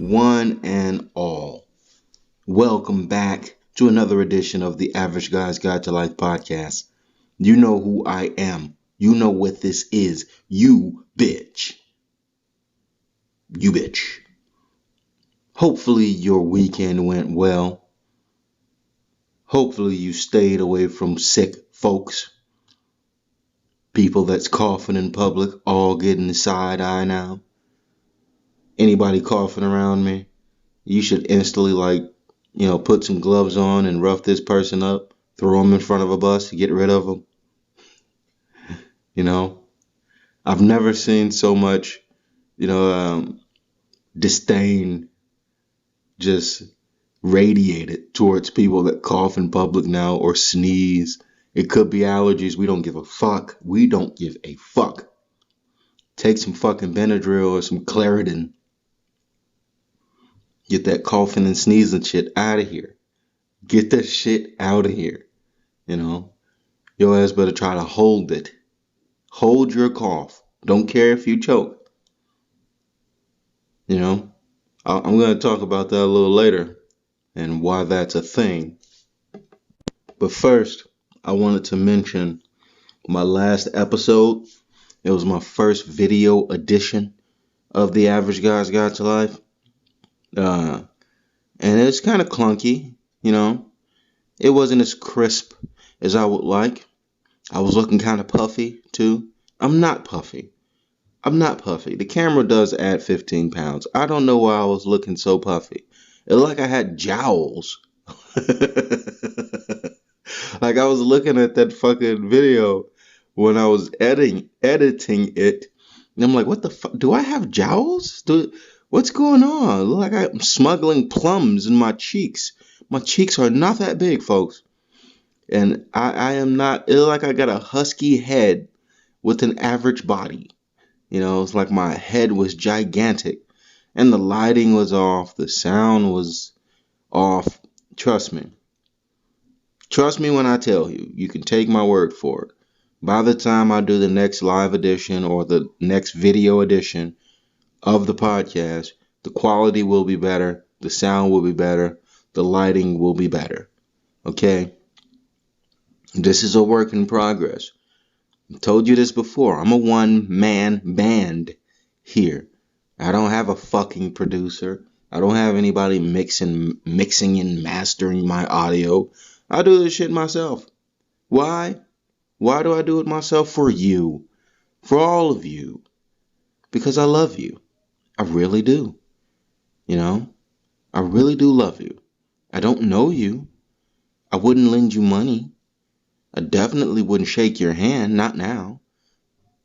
one and all. Welcome back to another edition of the Average Guy's Guide to Life podcast. You know who I am. You know what this is. You bitch. You bitch. Hopefully your weekend went well. Hopefully you stayed away from sick folks. People that's coughing in public, all getting the side eye now. Anybody coughing around me, you should instantly put some gloves on and rough this person up, throw them in front of a bus to get rid of them. I've never seen so much, disdain just radiated towards people that cough in public now or sneeze. It could be allergies. We don't give a fuck. We don't give a fuck. Take some fucking Benadryl or some Claritin. Get that coughing and sneezing shit out of here. Get that shit out of here. Your ass better try to hold it. Hold your cough. Don't care if you choke. I'm going to talk about that a little later and why that's a thing. But first, I wanted to mention my last episode. It was my first video edition of the Average Guy's Guide to Life. And it's kind of clunky, It wasn't as crisp as I would like. I was looking kind of puffy, too. I'm not puffy. The camera does add 15 pounds. I don't know why I was looking so puffy. It looked like I had jowls. Like I was looking at that fucking video when I was editing it. And I'm like, what the fuck? Do I have jowls? What's going on? It look like I'm smuggling plums in my cheeks. My cheeks are not that big, folks. And I am not, it look like I got a husky head with an average body. It's like my head was gigantic. And the lighting was off. The sound was off. Trust me. Trust me when I tell you. You can take my word for it. By the time I do the next live edition or the next video edition of the podcast, the quality will be better. The sound will be better. The lighting will be better. Okay? This is a work in progress. I told you this before. I'm a one-man band here. I don't have a fucking producer. I don't have anybody mixing and mastering my audio. I do this shit myself. Why? Why do I do it myself? For you. For all of you. Because I love you. I really do. I really do love you. I don't know you. I wouldn't lend you money. I definitely wouldn't shake your hand. Not now.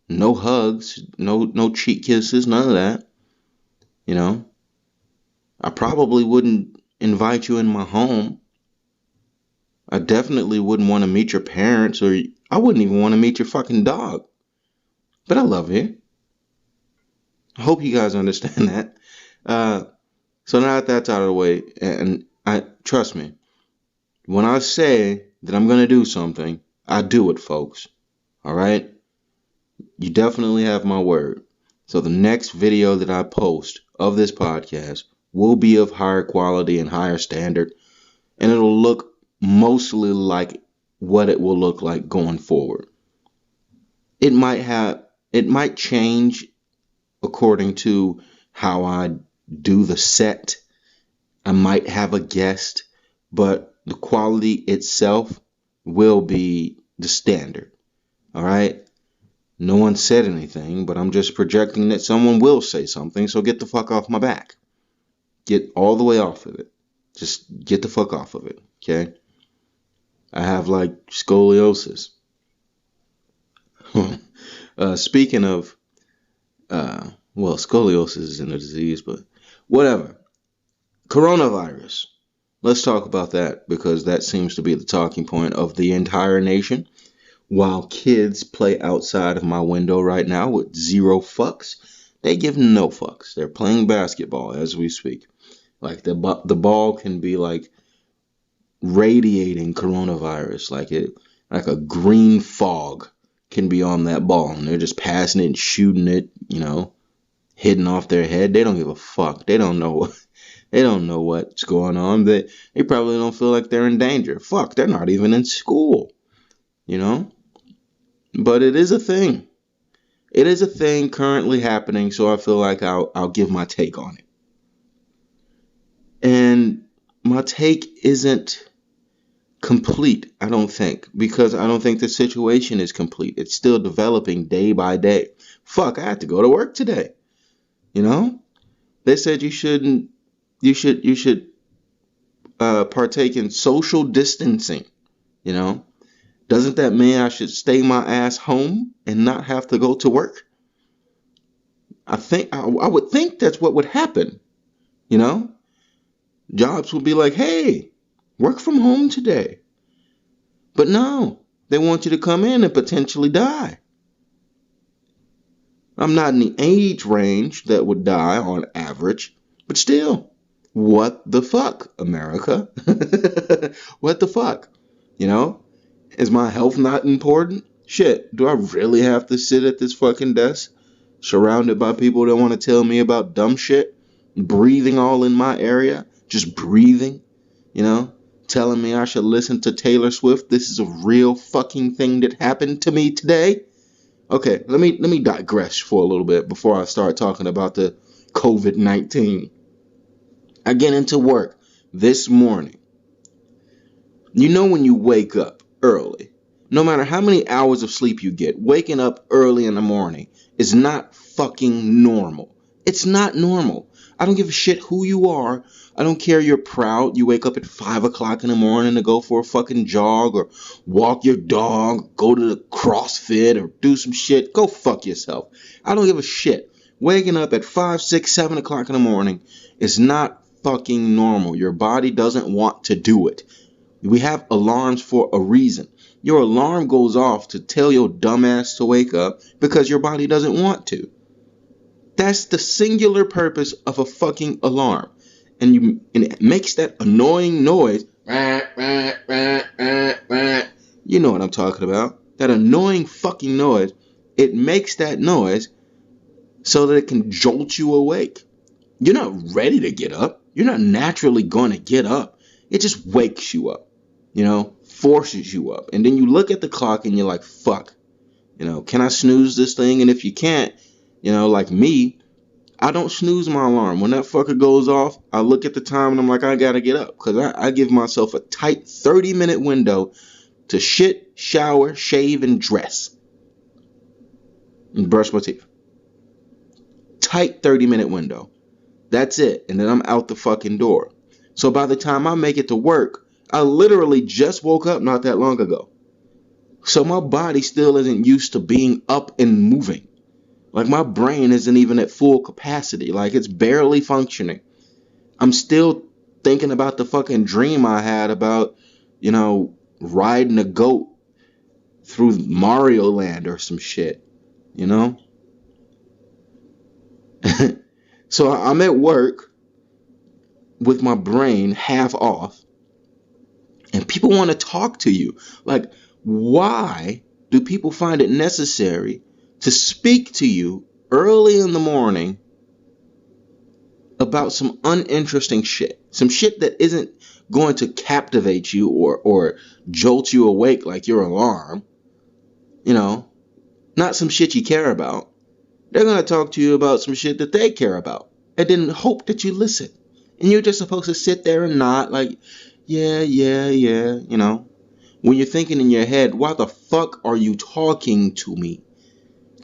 No hugs. No cheek kisses. None of that. I probably wouldn't invite you in my home. I definitely wouldn't want to meet your parents, or I wouldn't even want to meet your fucking dog. But I love you. I hope you guys understand that. So now that that's out of the way, and trust me, when I say that I'm going to do something, I do it, folks. All right? You definitely have my word. So the next video that I post of this podcast will be of higher quality and higher standard, and it'll look mostly like what it will look like going forward. It might change according to how I do the set. I might have a guest, but the quality itself will be the standard. All right? No one said anything, but I'm just projecting that someone will say something, so get the fuck off my back. Get all the way off of it. Just get the fuck off of it, okay? I have scoliosis. Speaking of, scoliosis isn't a disease, but whatever. Coronavirus. Let's talk about that because that seems to be the talking point of the entire nation. While kids play outside of my window right now with zero fucks, they give no fucks. They're playing basketball as we speak. The ball can be radiating coronavirus, like a green fog can be on that ball, and they're just passing it and shooting it, hitting off their head. They don't give a fuck. They don't know. They don't know what's going on. They probably don't feel like they're in danger. Fuck, they're not even in school, you know? But it is a thing. It is a thing currently happening, so I feel like I'll give my take on it. And my take isn't complete, I don't think, because I don't think the situation is complete. It's still developing day by day. Fuck, I had to go to work today. You know? They said you should partake in social distancing, you know? Doesn't that mean I should stay my ass home and not have to go to work? I would think that's what would happen, you know? Jobs would be like, "Hey, work from home today." But no, they want you to come in and potentially die. I'm not in the age range that would die on average, but still, what the fuck, America? What the fuck? You know? Is my health not important? Shit, do I really have to sit at this fucking desk surrounded by people that want to tell me about dumb shit? Breathing all in my area? Just breathing? You know? Telling me I should listen to Taylor Swift? This is a real fucking thing that happened to me today? Okay, let me digress for a little bit before I start talking about the COVID-19. I get into work this morning. You know when you wake up early, no matter how many hours of sleep you get, waking up early in the morning is not fucking normal. It's not normal. I don't give a shit who you are. I don't care you're proud. You wake up at 5 o'clock in the morning to go for a fucking jog or walk your dog, go to the CrossFit or do some shit. Go fuck yourself. I don't give a shit. Waking up at 5, 6, 7 o'clock in the morning is not fucking normal. Your body doesn't want to do it. We have alarms for a reason. Your alarm goes off to tell your dumbass to wake up because your body doesn't want to. That's the singular purpose of a fucking alarm. And it makes that annoying noise. You know what I'm talking about. That annoying fucking noise. It makes that noise so that it can jolt you awake. You're not ready to get up. You're not naturally going to get up. It just wakes you up. You know, forces you up. And then you look at the clock and you're like, fuck, you know, can I snooze this thing? And if you can't, you know, like me, I don't snooze my alarm. When that fucker goes off, I look at the time and I'm like, I gotta get up. Because I give myself a tight 30-minute window to shit, shower, shave, and dress. And brush my teeth. Tight 30-minute window. That's it. And then I'm out the fucking door. So by the time I make it to work, I literally just woke up not that long ago. So my body still isn't used to being up and moving. Like my brain isn't even at full capacity. Like it's barely functioning. I'm still thinking about the fucking dream I had about, you know, riding a goat through Mario Land or some shit. You know? So I'm at work with my brain half off. And people want to talk to you. Like, why do people find it necessary to speak to you early in the morning about some uninteresting shit? Some shit that isn't going to captivate you or jolt you awake like your alarm. You know, not some shit you care about. They're going to talk to you about some shit that they care about. And then hope that you listen. And you're just supposed to sit there and nod like, yeah, you know. When you're thinking in your head, why the fuck are you talking to me?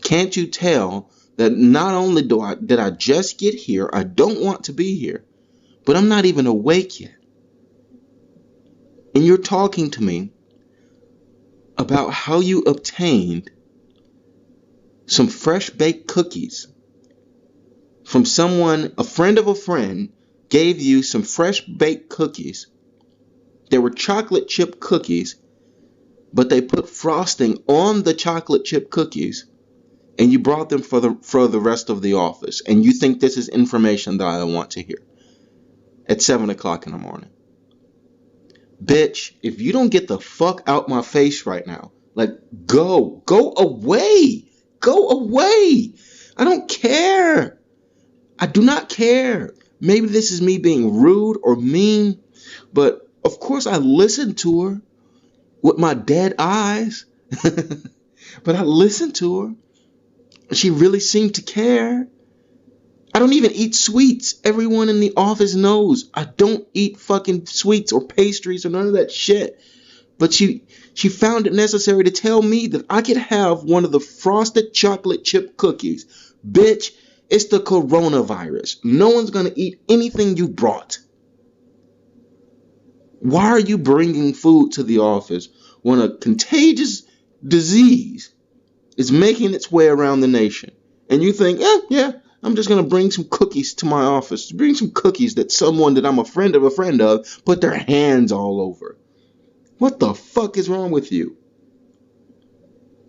Can't you tell that not only did I just get here, I don't want to be here, but I'm not even awake yet. And you're talking to me about how you obtained some fresh baked cookies from someone, a friend of a friend, gave you some fresh baked cookies. They were chocolate chip cookies, but they put frosting on the chocolate chip cookies, and you brought them for the rest of the office. And you think this is information that I don't want to hear at 7 o'clock in the morning. Bitch, if you don't get the fuck out my face right now, like go away. I don't care. I do not care. Maybe this is me being rude or mean, but of course I listened to her with my dead eyes. But I listened to her. She really seemed to care. I don't even eat sweets. Everyone in the office knows I don't eat fucking sweets or pastries or none of that shit. But she found it necessary to tell me that I could have one of the frosted chocolate chip cookies. Bitch, it's the coronavirus. No one's gonna eat anything you brought. Why are you bringing food to the office when a contagious disease is making its way around the nation? And you think, yeah, I'm just going to bring some cookies to my office. Bring some cookies that someone that I'm a friend of put their hands all over. What the fuck is wrong with you?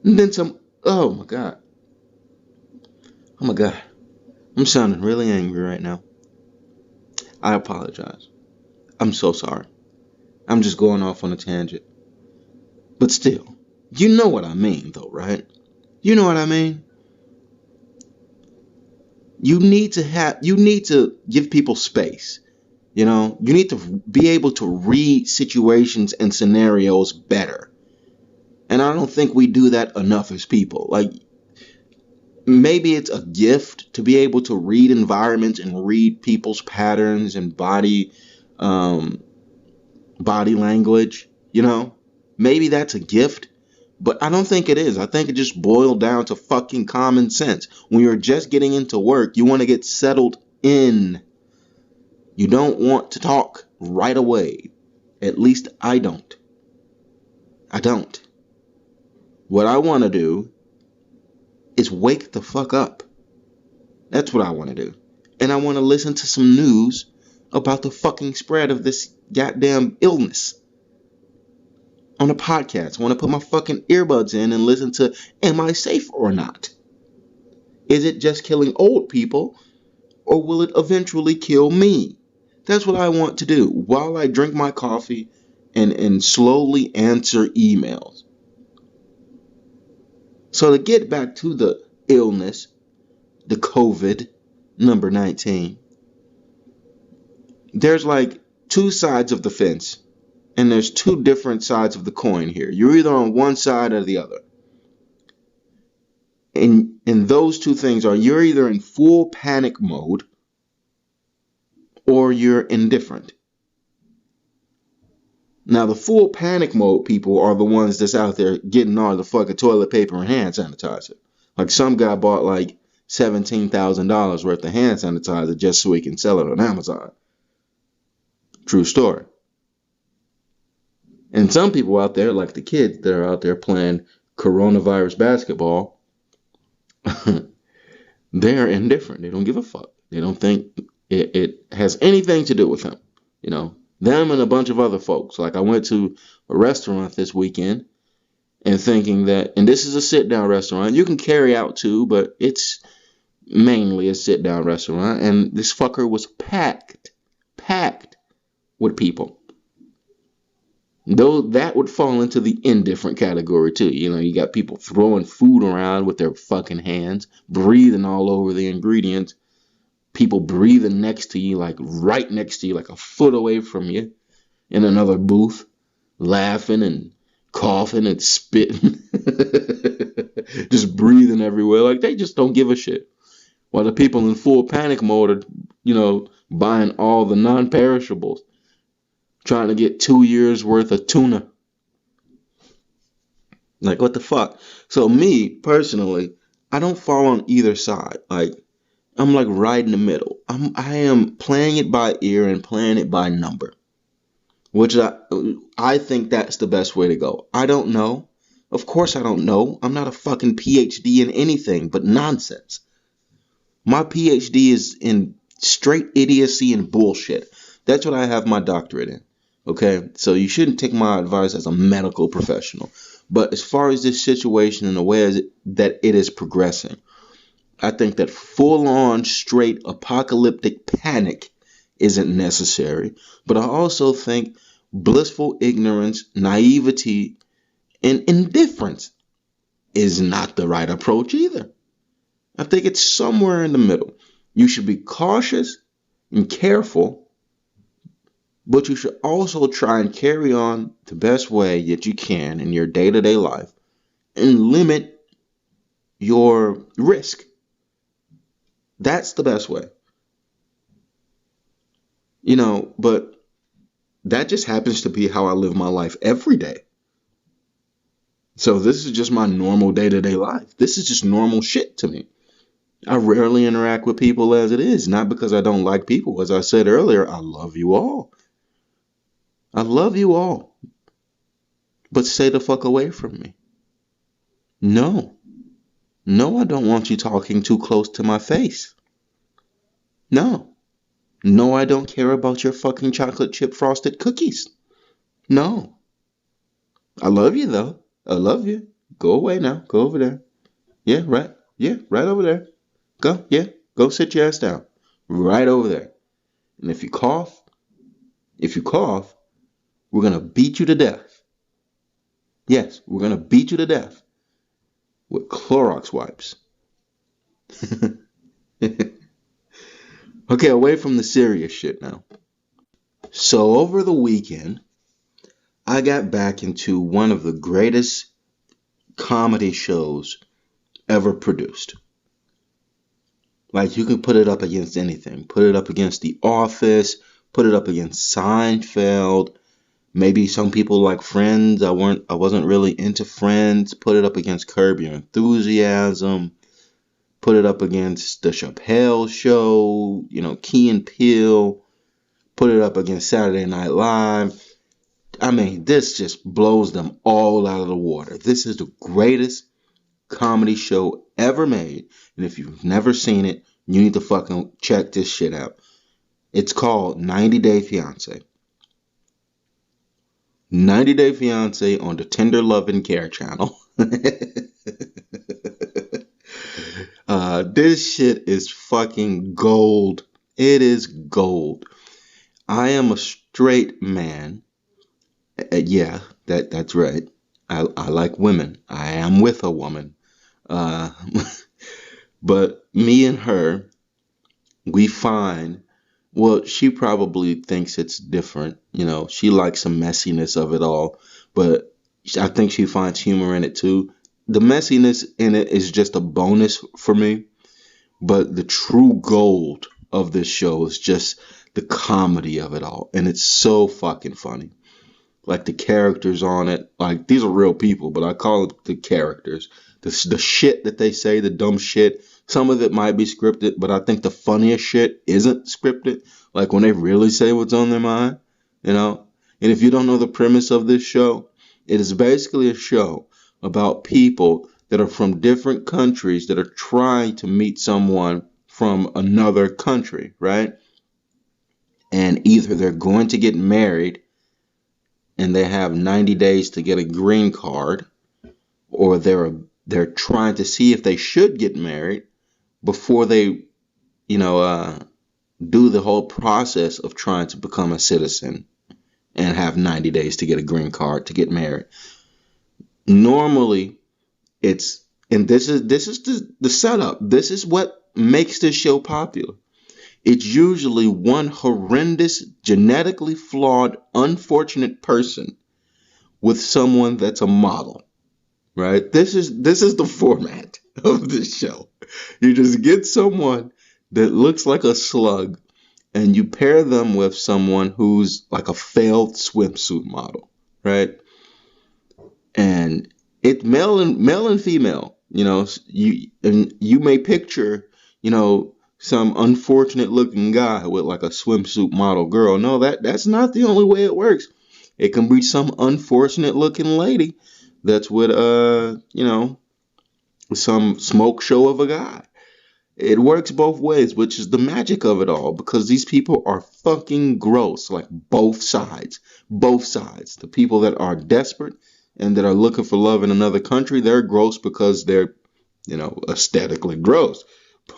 And then some, oh my God. Oh my God. I'm sounding really angry right now. I apologize. I'm so sorry. I'm just going off on a tangent. But still, you know what I mean though, right? You know what I mean? You need to give people space. You know, you need to be able to read situations and scenarios better. And I don't think we do that enough as people. Like, maybe it's a gift to be able to read environments and read people's patterns and body language, you know? Maybe that's a gift, but I don't think it is. I think it just boiled down to fucking common sense. When you're just getting into work, you want to get settled in. You don't want to talk right away. At least I don't. I don't. What I want to do is wake the fuck up. That's what I want to do. And I want to listen to some news about the fucking spread of this goddamn illness on a podcast. I want to put my fucking earbuds in and listen to, am I safe or not? Is it just killing old people, or will it eventually kill me? That's what I want to do while I drink my coffee and slowly answer emails. So to get back to the illness, the COVID, number 19, there's like two sides of the fence. And there's two different sides of the coin here. You're either on one side or the other. And those two things are, you're either in full panic mode or you're indifferent. Now, the full panic mode people are the ones that's out there getting all the fucking toilet paper and hand sanitizer. Like some guy bought like $17,000 worth of hand sanitizer just so he can sell it on Amazon. True story. And some people out there, like the kids that are out there playing coronavirus basketball, they're indifferent. They don't give a fuck. They don't think it has anything to do with them. You know, them and a bunch of other folks. Like I went to a restaurant this weekend and thinking that, and this is a sit-down restaurant. You can carry out too, but it's mainly a sit-down restaurant. And this fucker was packed with people. Though that would fall into the indifferent category too. You know, you got people throwing food around with their fucking hands, breathing all over the ingredients. People breathing next to you, like right next to you, like a foot away from you, in another booth, laughing and coughing and spitting, just breathing everywhere. Like they just don't give a shit. While the people in full panic mode are, you know, buying all the non-perishables, trying to get 2 years worth of tuna. Like, what the fuck? So me, personally, I don't fall on either side. Like, I'm like right in the middle. I am playing it by ear and playing it by number. Which I think that's the best way to go. I don't know. Of course I don't know. I'm not a fucking PhD in anything but nonsense. My PhD is in straight idiocy and bullshit. That's what I have my doctorate in. Okay, so you shouldn't take my advice as a medical professional. But as far as this situation and the way that it is progressing, I think that full-on straight apocalyptic panic isn't necessary. But I also think blissful ignorance, naivety, and indifference is not the right approach either. I think it's somewhere in the middle. You should be cautious, and careful, but you should also try and carry on the best way that you can in your day-to-day life and limit your risk. That's the best way. But that just happens to be how I live my life every day. So this is just my normal day-to-day life. This is just normal shit to me. I rarely interact with people as it is, not because I don't like people. As I said earlier, I love you all. I love you all. But stay the fuck away from me. No. No, I don't want you talking too close to my face. No. No, I don't care about your fucking chocolate chip frosted cookies. No. I love you though. I love you. Go away now. Go over there. Yeah, right. Yeah, right over there. Go. Yeah. Go sit your ass down. Right over there. And if you cough, we're going to beat you to death. Yes, we're going to beat you to death with Clorox wipes. Okay, away from the serious shit now. So over the weekend, I got back into one of the greatest comedy shows ever produced. Like, you can put it up against anything. Put it up against The Office, put it up against Seinfeld. Maybe some people like Friends. I wasn't really into Friends. Put it up against Curb Your Enthusiasm. Put it up against The Chappelle Show, Key and Peele. Put it up against Saturday Night Live. I mean, this just blows them all out of the water. This is the greatest comedy show ever made. And if you've never seen it, you need to fucking check this shit out. It's called 90 Day Fiance. 90 Day Fiance on the Tender Love and Care channel. This shit is fucking gold. It is gold. I am a straight man. Yeah, that's right. I like women. I am with a woman. But me and her, we find, well, she probably thinks it's different. She likes some messiness of it all, but I think she finds humor in it too. The messiness in it is just a bonus for me, but the true gold of this show is just the comedy of it all, and it's so fucking funny. Like, the characters on it, like, these are real people, but I call it the characters. The shit that they say, the dumb shit, some of it might be scripted, but I think the funniest shit isn't scripted. Like, when they really say what's on their mind, And if you don't know the premise of this show, it is basically a show about people that are from different countries that are trying to meet someone from another country, right? And either they're going to get married and they have 90 days to get a green card, or they're trying to see if they should get married before they, do the whole process of trying to become a citizen and have 90 days to get a green card to get married. Normally, and this is the setup. This is what makes this show popular. It's usually one horrendous, genetically flawed, unfortunate person with someone that's a model, right? This is the format of this show. You just get someone that looks like a slug, and you pair them with someone who's like a failed swimsuit model, right? And it's male and female. You may picture, some unfortunate looking guy with like a swimsuit model girl. No, that's not the only way it works. It can be some unfortunate looking lady that's with some smoke show of a guy. It works both ways, which is the magic of it all, because these people are fucking gross, like both sides. Both sides. The people that are desperate and that are looking for love in another country, they're gross because they're, aesthetically gross.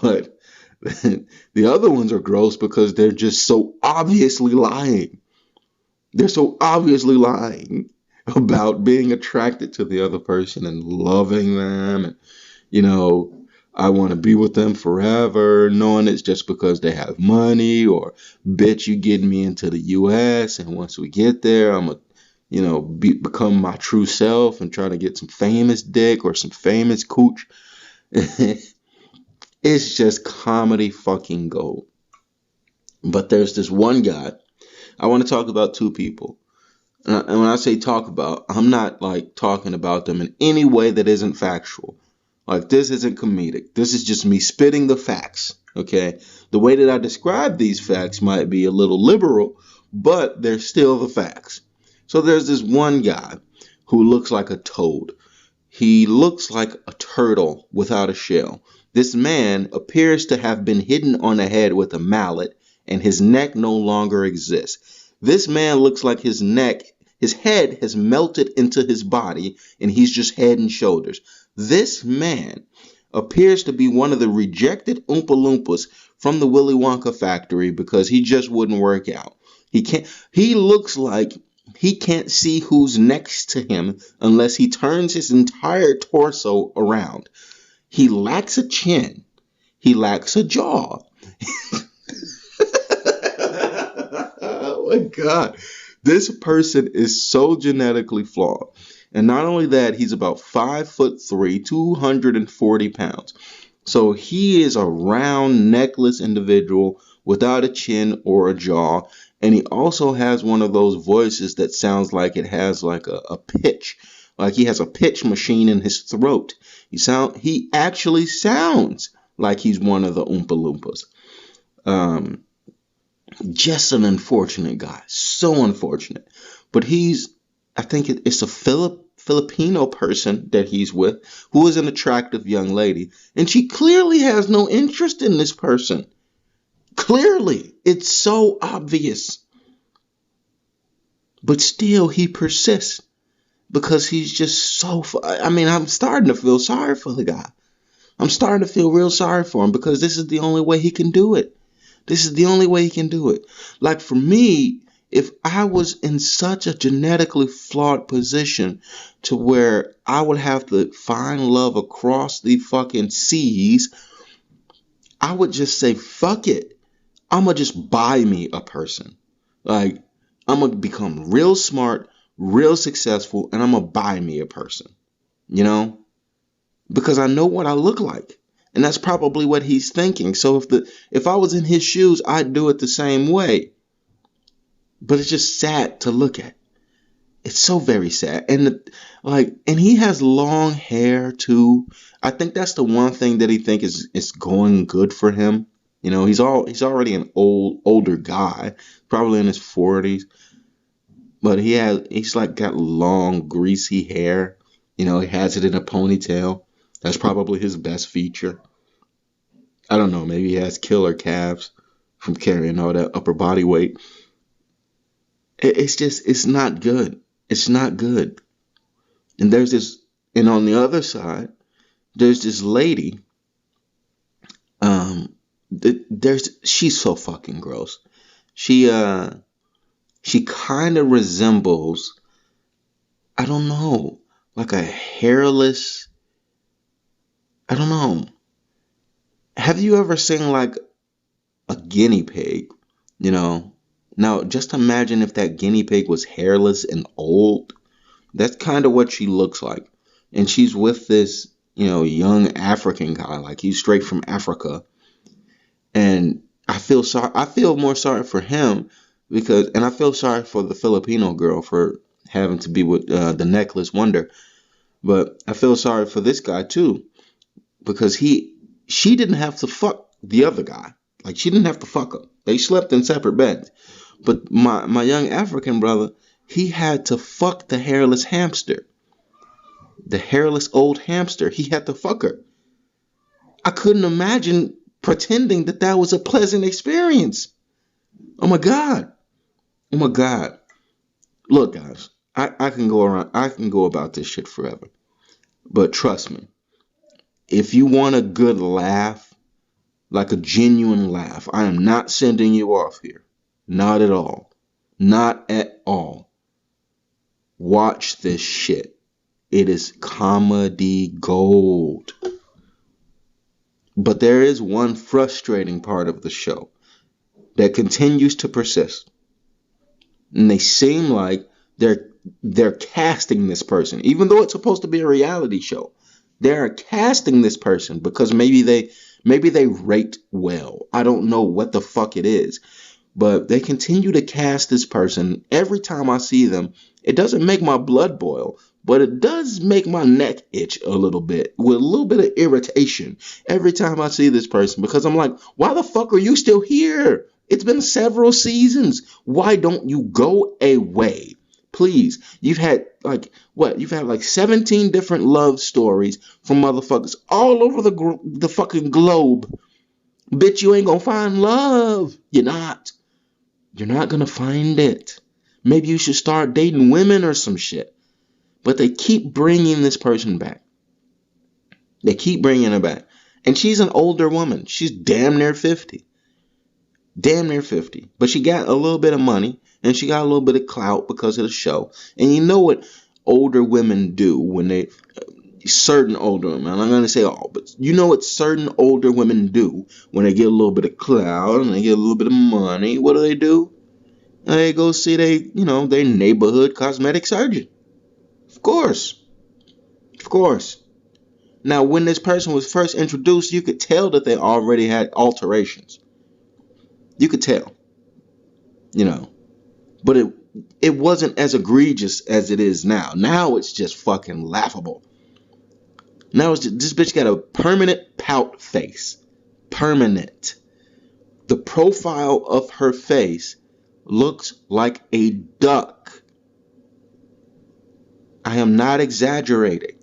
But the other ones are gross because they're just so obviously lying. They're so obviously lying about being attracted to the other person and loving them, and I want to be with them forever, knowing it's just because they have money, or bitch, you getting me into the U.S. and once we get there, I'm a, become my true self and try to get some famous dick or some famous cooch. It's just comedy fucking gold. But there's this one guy. I want to talk about two people. And when I say talk about, I'm not like talking about them in any way that isn't factual. Like, this isn't comedic. This is just me spitting the facts. Okay? The way that I describe these facts might be a little liberal, but they're still the facts. So there's this one guy who looks like a toad. He looks like a turtle without a shell. This man appears to have been hidden on the head with a mallet, and his neck no longer exists. This man looks like his head has melted into his body, and he's just head and shoulders. This man appears to be one of the rejected Oompa Loompas from the Willy Wonka factory because he just wouldn't work out. He looks like he can't see who's next to him unless he turns his entire torso around. He lacks a chin. He lacks a jaw. Oh my God. This person is so genetically flawed. And not only that, he's about 5'3", 240 pounds. So he is a round, neckless individual without a chin or a jaw. And he also has one of those voices that sounds like it has like a pitch. Like he has a pitch machine in his throat. He actually sounds like he's one of the Oompa Loompas. Just an unfortunate guy. So unfortunate. But I think it's a Filipino person that he's with who is an attractive young lady. And she clearly has no interest in this person. Clearly. It's so obvious. But still, he persists. Because he's just so... I'm starting to feel sorry for the guy. I'm starting to feel real sorry for him because this is the only way he can do it. This is the only way he can do it. Like for me, if I was in such a genetically flawed position to where I would have to find love across the fucking seas, I would just say, fuck it. I'm going to just buy me a person. Like, I'm going to become real smart, real successful, and I'm going to buy me a person. You know? Because I know what I look like. And that's probably what he's thinking. So if I was in his shoes, I'd do it the same way. But it's just sad to look at. It's so very sad. And he has long hair too. I think that's the one thing that he thinks is going good for him. You know, he's already an older guy, probably in his 40s. But he's like got long, greasy hair. You know, he has it in a ponytail. That's probably his best feature. I don't know. Maybe he has killer calves from carrying all that upper body weight. It's not good. It's not good. And and on the other side, there's this lady. She's so fucking gross. She kind of resembles, I don't know, like a hairless, I don't know. Have you ever seen like a guinea pig? You know? Now, just imagine if that guinea pig was hairless and old. That's kind of what she looks like. And she's with this, young African guy. Like he's straight from Africa. And I feel more sorry for him and I feel sorry for the Filipino girl for having to be with the necklace wonder. But I feel sorry for this guy too. Because she didn't have to fuck the other guy. Like she didn't have to fuck him. They slept in separate beds. But my young African brother, he had to fuck the hairless hamster. The hairless old hamster. He had to fuck her. I couldn't imagine pretending that was a pleasant experience. Oh my God. Oh my God. Look, guys, I can go about this shit forever. But trust me, if you want a good laugh, like a genuine laugh, I am not sending you off here. Not at all. Not at all. Watch this shit. It is comedy gold. But there is one frustrating part of the show that continues to persist. And they seem like they're casting this person, even though it's supposed to be a reality show. They're casting this person because maybe they rate well. I don't know what the fuck it is, but they continue to cast this person. Every time I see them, it doesn't make my blood boil, but it does make my neck itch a little bit with a little bit of irritation every time I see this person because I'm like, why the fuck are you still here? It's been several seasons. Why don't you go away? Please. You've had like what? You've had like 17 different love stories from motherfuckers all over the fucking globe. Bitch, you ain't gonna find love. You're not. You're not gonna find it. Maybe you should start dating women or some shit. But they keep bringing this person back. They keep bringing her back. And she's an older woman. She's damn near 50. Damn near 50. But she got a little bit of money and she got a little bit of clout because of the show. And you know what older women do when they, certain older women, I'm not going to say all, but you know what certain older women do when they get a little bit of clout and they get a little bit of money? What do? They go see their neighborhood cosmetic surgeon. Of course. Of course. Now, when this person was first introduced, you could tell that they already had alterations. You could tell, but it wasn't as egregious as it is now. Now it's just fucking laughable. Now it's just, this bitch got a permanent pout face. Permanent. The profile of her face looks like a duck. I am not exaggerating.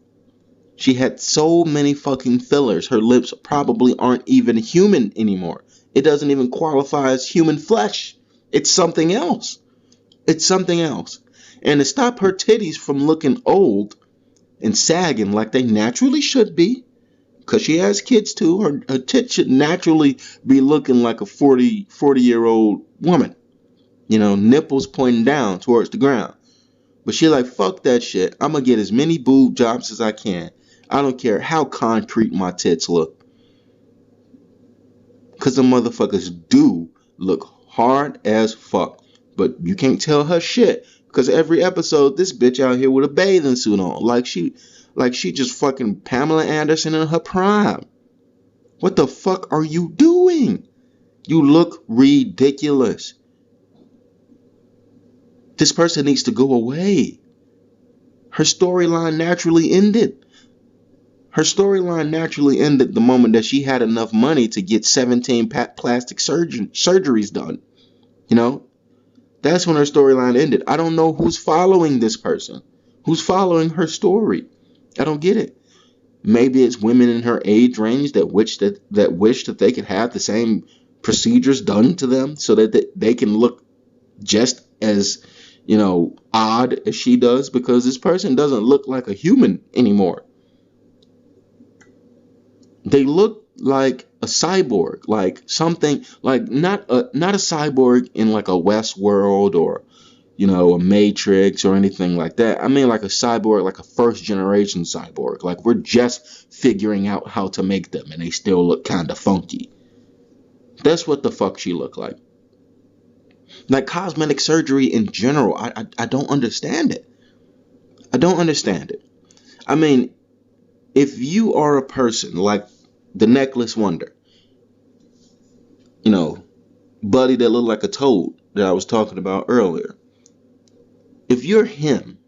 She had so many fucking fillers. Her lips probably aren't even human anymore. It doesn't even qualify as human flesh. It's something else. It's something else. And to stop her titties from looking old and sagging like they naturally should be, because she has kids too, her tits should naturally be looking like a 40-year-old woman. Nipples pointing down towards the ground. But she like, fuck that shit. I'm going to get as many boob jobs as I can. I don't care how concrete my tits look. Because the motherfuckers do look hard as fuck. But you can't tell her shit. Because every episode, this bitch out here with a bathing suit on. Like she just fucking Pamela Anderson in her prime. What the fuck are you doing? You look ridiculous. This person needs to go away. Her storyline naturally ended. Her storyline naturally ended the moment that she had enough money to get 17 plastic surgeries done. That's when her storyline ended. I don't know who's following this person. Who's following her story? I don't get it. Maybe it's women in her age range that wish that they could have the same procedures done to them so that they can look just as, odd as she does, because this person doesn't look like a human anymore. They look like a cyborg, like something like not a cyborg in like a Westworld or a Matrix or anything like that. I mean like a cyborg, like a first generation cyborg. Like we're just figuring out how to make them and they still look kind of funky. That's what the fuck she looked like. Like cosmetic surgery in general, I don't understand it. I don't understand it. I mean, if you are a person like the Necklace Wonder, Buddy that looked like a toad that I was talking about earlier. If you're him,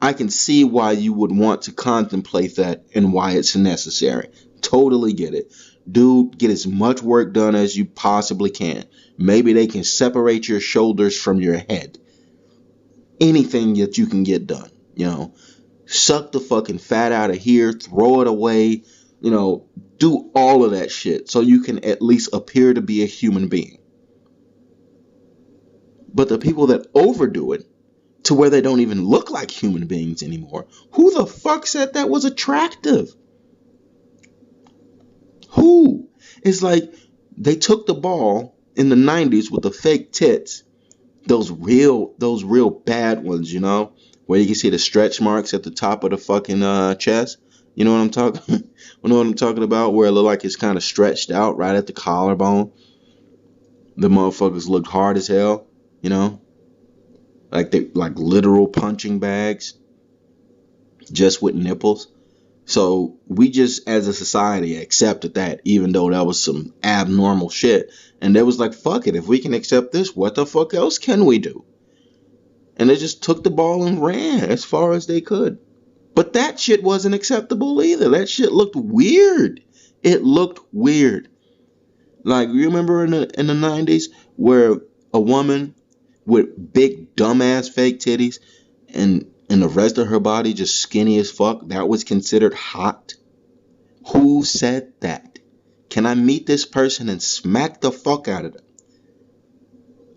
I can see why you would want to contemplate that and why it's necessary. Totally get it. Dude, get as much work done as you possibly can. Maybe they can separate your shoulders from your head. Anything that you can get done, Suck the fucking fat out of here, throw it away, do all of that shit so you can at least appear to be a human being. But the people that overdo it to where they don't even look like human beings anymore, who the fuck said that was attractive? Who? It's like they took the ball in the 90s with the fake tits, those real bad ones, where you can see the stretch marks at the top of the fucking chest. You know what I'm talking? You know what I'm talking about? Where it look like it's kind of stretched out right at the collarbone. The motherfuckers looked hard as hell. You know, like they like literal punching bags, just with nipples. So we just, as a society, accepted that, even though that was some abnormal shit. And they was like, fuck it, if we can accept this, what the fuck else can we do? And they just took the ball and ran as far as they could. But that shit wasn't acceptable either. That shit looked weird. It looked weird. Like, you remember in the 90s where a woman with big dumbass fake titties and the rest of her body just skinny as fuck, that was considered hot? Who said that? Can I meet this person and smack the fuck out of them?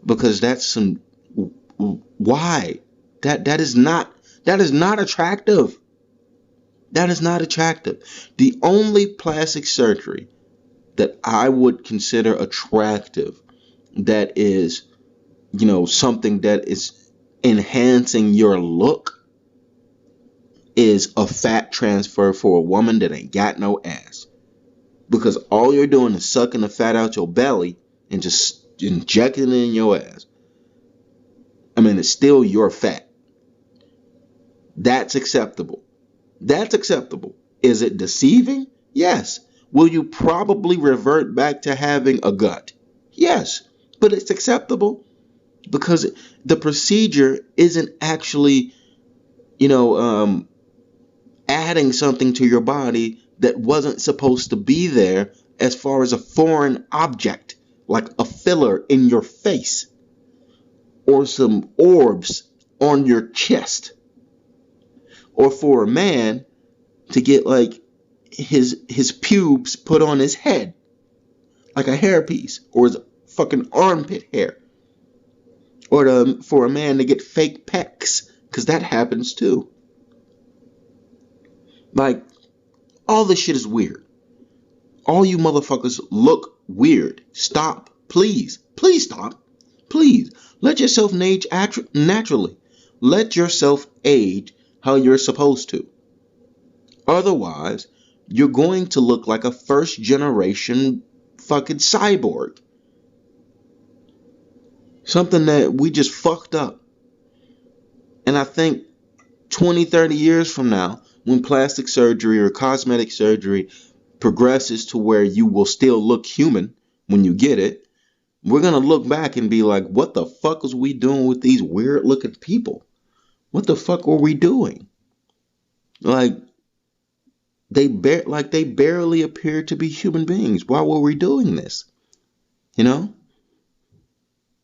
Because that's some, why? That is not attractive. That is not attractive. The only plastic surgery that I would consider attractive, that is, something that is enhancing your look, is a fat transfer for a woman that ain't got no ass. Because all you're doing is sucking the fat out your belly and just injecting it in your ass. I mean, it's still your fat. That's acceptable. That's acceptable. Is it deceiving? Yes. Will you probably revert back to having a gut? Yes. But it's acceptable because the procedure isn't actually, adding something to your body that wasn't supposed to be there, as far as a foreign object, like a filler in your face or some orbs on your chest, or for a man to get like his pubes put on his head like a hairpiece, or his fucking armpit hair, or for a man to get fake pecs, because that happens too. Like, all this shit is weird. All you motherfuckers look weird. Stop. Please. Please stop. Please. Let yourself age naturally. Let yourself age how you're supposed to. Otherwise, you're going to look like a first generation fucking cyborg. Something that we just fucked up. And I think 20, 30 years from now, when plastic surgery or cosmetic surgery progresses to where you will still look human when you get it, we're going to look back and be like, what the fuck was we doing with these weird looking people? What the fuck were we doing? Like, they barely appear to be human beings. Why were we doing this? You know?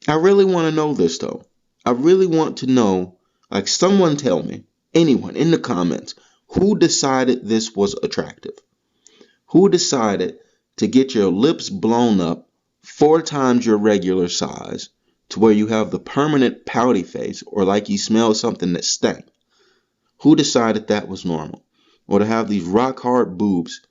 I really want to know this though. I really want to know, like, someone tell me, anyone in the comments, who decided this was attractive? Who decided to get your lips blown up 4 times your regular size to where you have the permanent pouty face, or like you smell something that stank? Who decided that was normal? Or to have these rock hard boobs,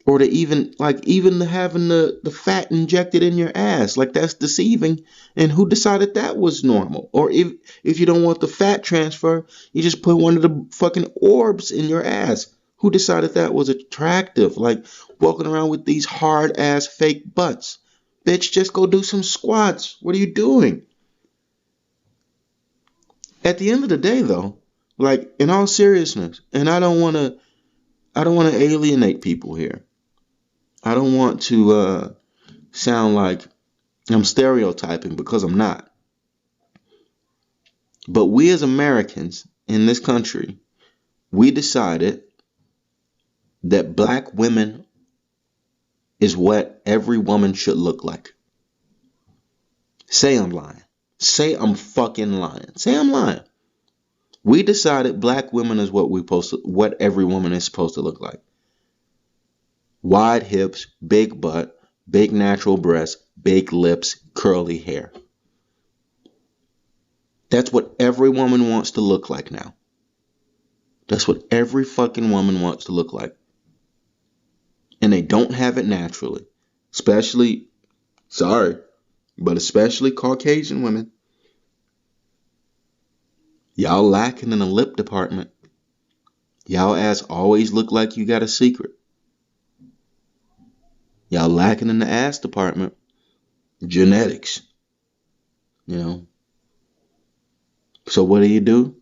or to even having the fat injected in your ass, like that's deceiving. And who decided that was normal? Or if you don't want the fat transfer, you just put one of the fucking orbs in your ass. Who decided that was attractive? Like walking around with these hard ass fake butts. Bitch, just go do some squats. What are you doing? At the end of the day though, like, in all seriousness, and I don't want to alienate people here. I don't want to sound like I'm stereotyping, because I'm not. But we as Americans in this country, we decided that black women is what every woman should look like. Say I'm lying. Say I'm fucking lying. Say I'm lying. We decided black women is what every woman is supposed to look like. Wide hips, big butt, big natural breasts, big lips, curly hair. That's what every woman wants to look like now. That's what every fucking woman wants to look like. And they don't have it naturally. Especially Caucasian women. Y'all lacking in the lip department. Y'all ass always look like you got a secret. Y'all lacking in the ass department. Genetics. You know. So what do?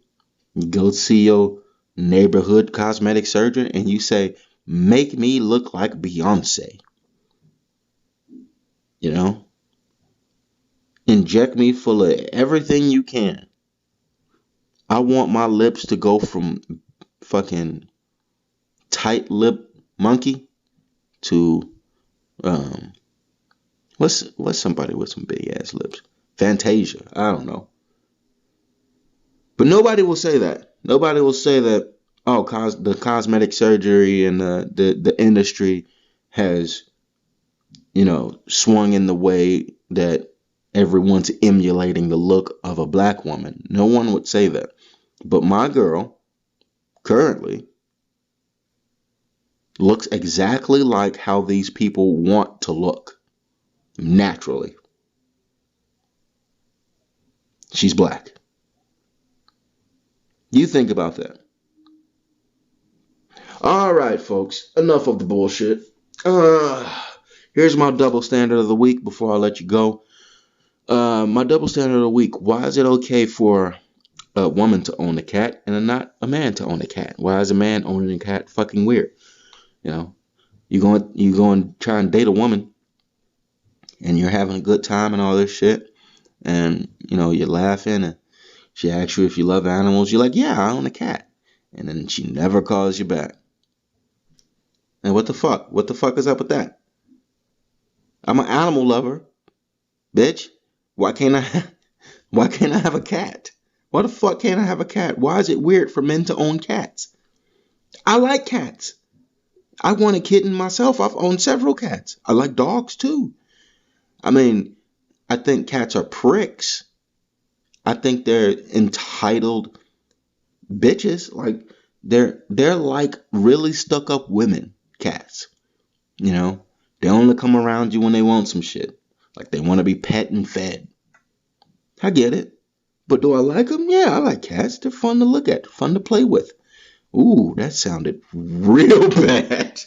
You go see your neighborhood cosmetic surgeon and you say, make me look like Beyonce. You know? Inject me full of everything you can. I want my lips to go from fucking tight lip monkey to um what's somebody with some big ass lips? Fantasia. I don't know. But nobody will say that. Nobody will say that. Oh, the cosmetic surgery and the industry has, swung in the way that everyone's emulating the look of a black woman. No one would say that. But my girl currently looks exactly like how these people want to look naturally. She's black. You think about that. All right, folks. Enough of the bullshit. Here's my double standard of the week before I let you go. My double standard of the week. Why is it okay for a woman to own a cat and not a man to own a cat? Why is a man owning a cat fucking weird? You going to try and date a woman and you're having a good time and all this shit, and you're laughing and she asks you if you love animals. You're like, yeah, I own a cat, and then she never calls you back. And what the fuck? What the fuck is up with that? I'm an animal lover, bitch. Why can't I? Why can't I have a cat? Why the fuck can't I have a cat? Why is it weird for men to own cats? I like cats. I want a kitten myself. I've owned several cats. I like dogs too. I mean, I think cats are pricks. I think they're entitled bitches. Like they're like really stuck up women, cats. They only come around you when they want some shit. Like they want to be pet and fed. I get it. But do I like them? Yeah, I like cats. They're fun to look at, fun to play with. Ooh, that sounded real bad.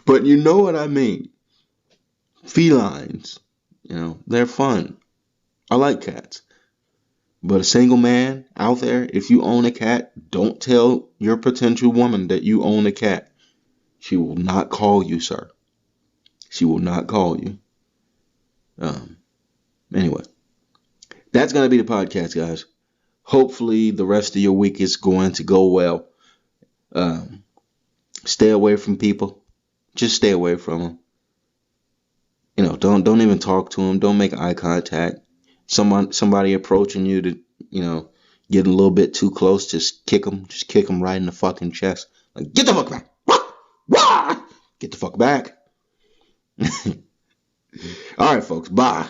But you know what I mean. Felines, they're fun. I like cats. But a single man out there, if you own a cat, don't tell your potential woman that you own a cat. She will not call you, sir. She will not call you. Anyway, that's going to be the podcast, guys. Hopefully the rest of your week is going to go well. Stay away from people. Just stay away from them. Don't even talk to them. Don't make eye contact. Somebody approaching you to, getting a little bit too close, just kick them. Just kick them right in the fucking chest. Like, get the fuck back. Get the fuck back. All right, folks. Bye.